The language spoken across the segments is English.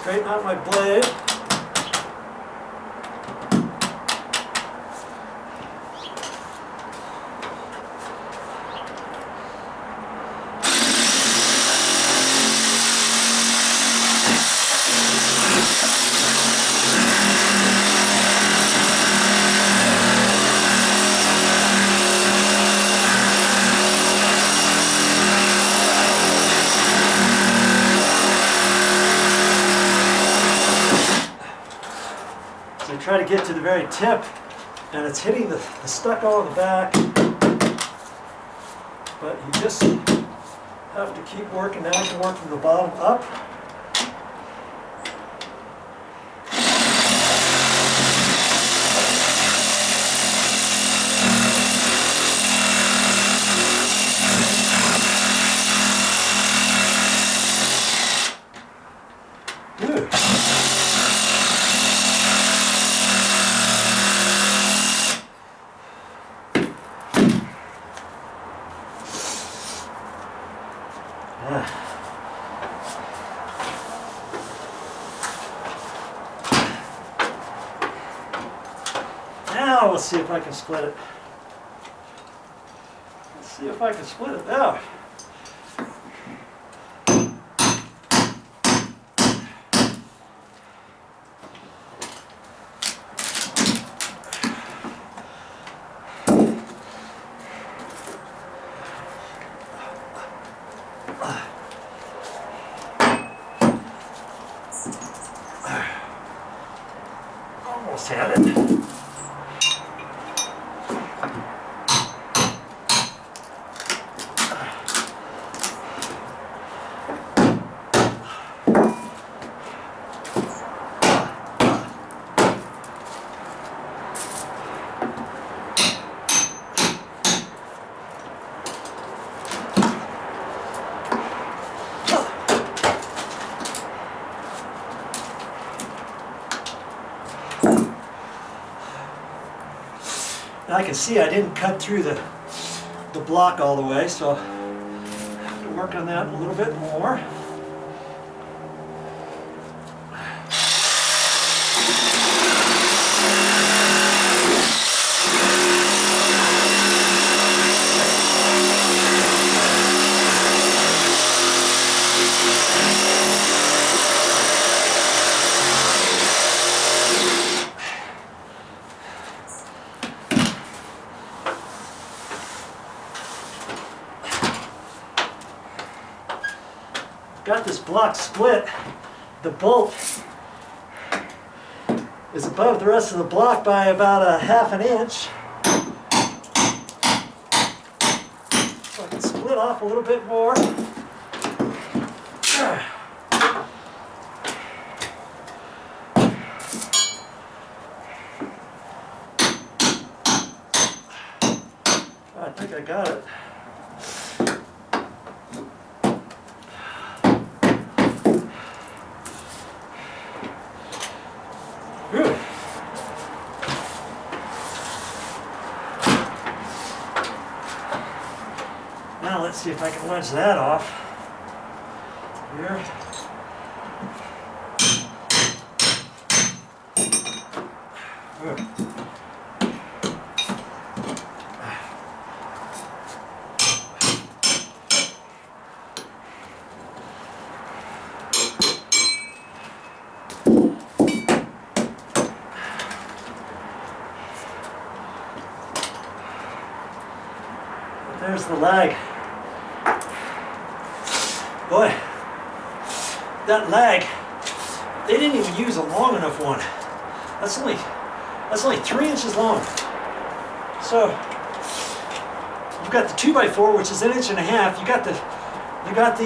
straighten out my blade. Try to get to the very tip, and it's hitting the stucco on the back, but you just have to keep working. Now you can work from the bottom up. Now let's see if I can split it. Let's see if I can split it now. Almost had it. Now I can see I didn't cut through the block all the way, so I have to work on that a little bit more. Got this block split. The bolt is above the rest of the block by about a ½ an inch. So I can split off a little bit more. I think I got it. Now let's see if I can wedge that off here. Good. There's the lag. Boy, that lag, they didn't even use a long enough one. That's only 3 inches long. So you've got the 2x4, which is 1.5 inches. You got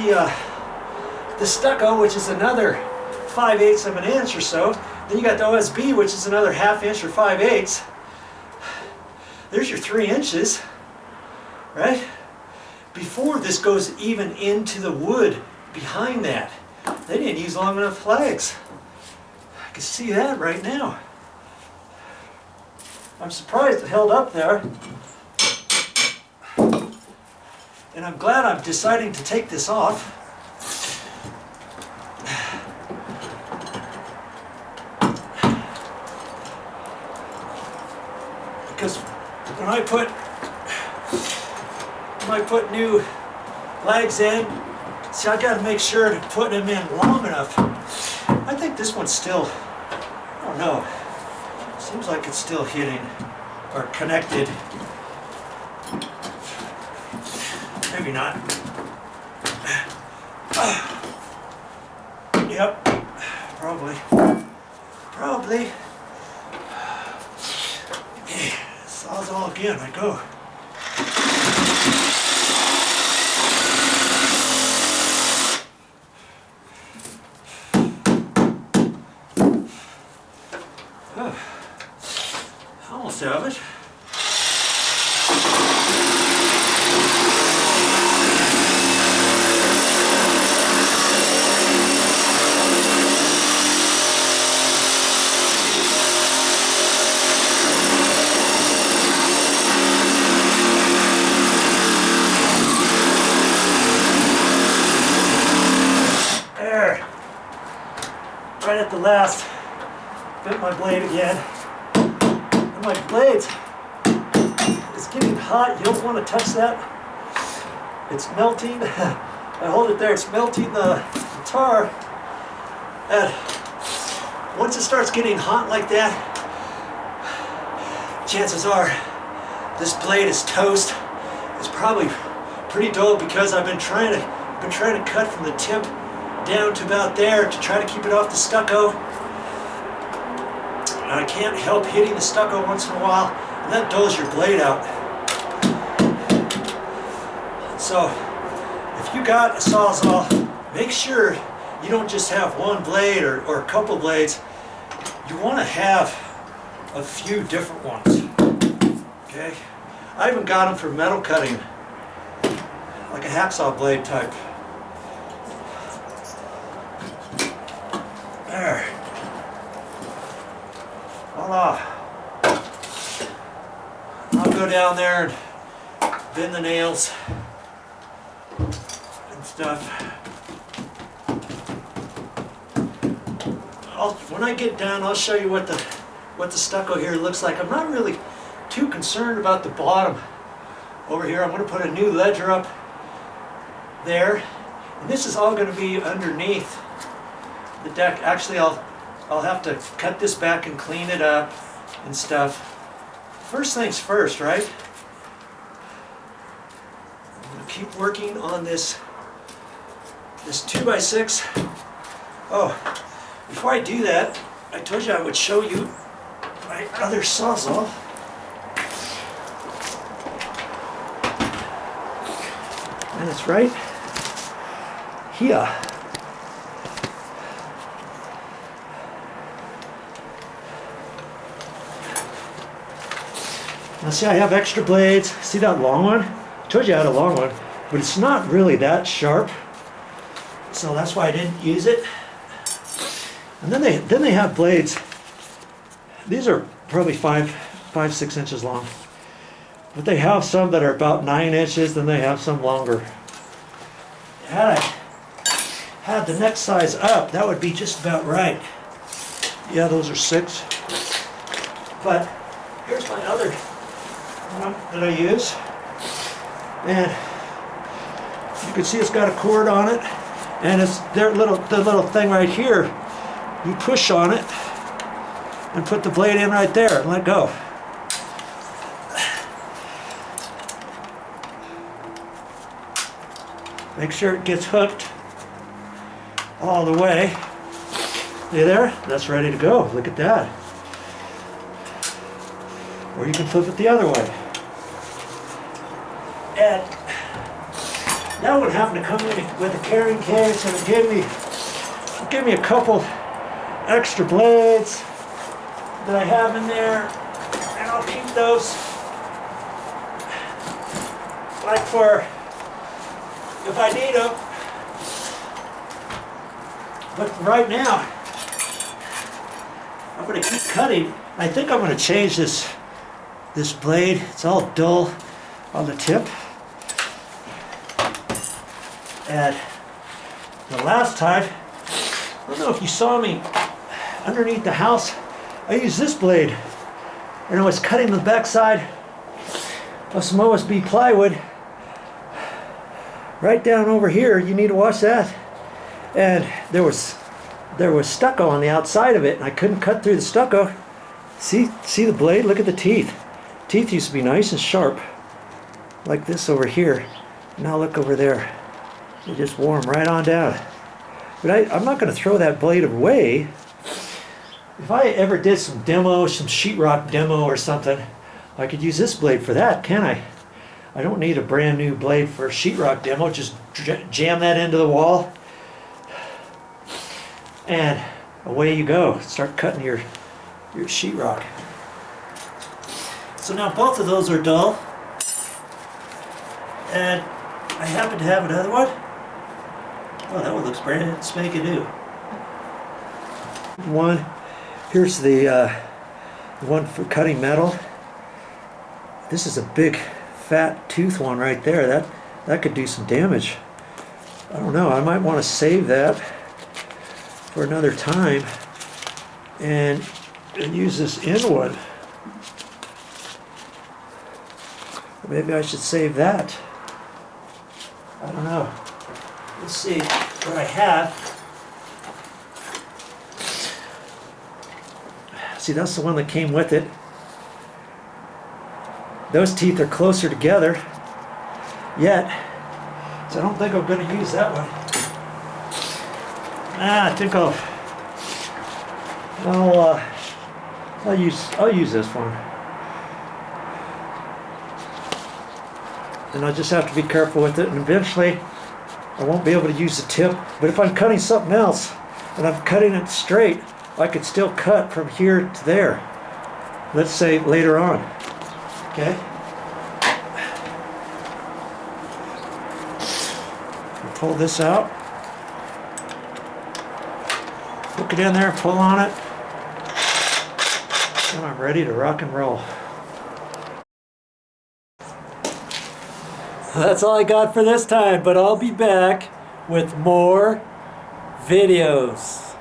the stucco, which is another 5/8 of an inch or so. Then you got the OSB, which is another ½ inch or 5/8. There's your 3 inches, right? Before this goes even into the wood behind that. They didn't use long enough legs. I can see that right now. I'm surprised it held up there. And I'm glad I'm deciding to take this off. when I put new legs in, see, I got to make sure to put them in long enough. I think this one's still, I don't know, seems like it's still hitting or connected. Maybe not. Yep, probably. Sawzall again, I go. Almost have it. There. Right at the last. Bent my blade again. And my blade is getting hot. You don't want to touch that. It's melting. I hold it there. It's melting the tar. And once it starts getting hot like that, chances are this blade is toast. It's probably pretty dull because I've been trying to cut from the tip down to about there to try to keep it off the stucco. And I can't help hitting the stucco once in a while, and that dulls your blade out. So if you got a sawzall, make sure you don't just have one blade or a couple blades. You want to have a few different ones. Okay? I even got them for metal cutting, like a hacksaw blade type. There. Voila. I'll go down there and bend the nails and stuff. When I get down, I'll show you what the stucco here looks like. I'm not really too concerned about the bottom over here. I'm going to put a new ledger up there, and this is all going to be underneath the deck. Actually, I'll have to cut this back and clean it up and stuff. First things first, right? I'm going to keep working on this 2x6. Oh, before I do that, I told you I would show you my other sawzall. And it's right here. Now see, I have extra blades. See that long one? I told you I had a long one, but it's not really that sharp. So that's why I didn't use it. And then they have blades. These are probably 5-6 inches long. But they have some that are about 9 inches, then they have some longer. Had I had the next size up, that would be just about right. Yeah, those are 6. But here's my other one that I use. And you can see it's got a cord on it. And it's the little thing right here. You push on it and put the blade in right there and let go. Make sure it gets hooked all the way. See there? That's ready to go. Look at that. Or you can flip it the other way. And that one happened to come in with a carrying case, and it gave me a couple extra blades that I have in there, and I'll keep those like for if I need them. But right now, I'm going to keep cutting. I think I'm going to change this blade. It's all dull on the tip. And the last time, I don't know if you saw me underneath the house, I used this blade, and I was cutting the backside of some OSB plywood right down over here. You need to watch that. And there was stucco on the outside of it, and I couldn't cut through the stucco. See the blade? Look at the teeth. Teeth used to be nice and sharp, like this over here. Now look over there. They just wore them right on down. But I'm not going to throw that blade away. If I ever did some demo, some sheetrock demo or something, I could use this blade for that, can't I? I don't need a brand new blade for a sheetrock demo. Just jam that into the wall, and away you go. Start cutting your sheetrock. So now both of those are dull, and I happen to have another one. Oh, that one looks brand spanking new. Here's the one for cutting metal. This is a big fat tooth one right there. That could do some damage. I don't know, I might want to save that for another time and use this end one. Maybe I should save that. I don't know. Let's see what I have. See, that's the one that came with it. Those teeth are closer together yet, so I don't think I'm going to use that one. I think I'll use this one. And I just have to be careful with it, and eventually I won't be able to use the tip. But if I'm cutting something else and I'm cutting it straight, I could still cut from here to there. Let's say later on. Okay? Pull this out. Hook it in there, pull on it. And I'm ready to rock and roll. That's all I got for this time, but I'll be back with more videos.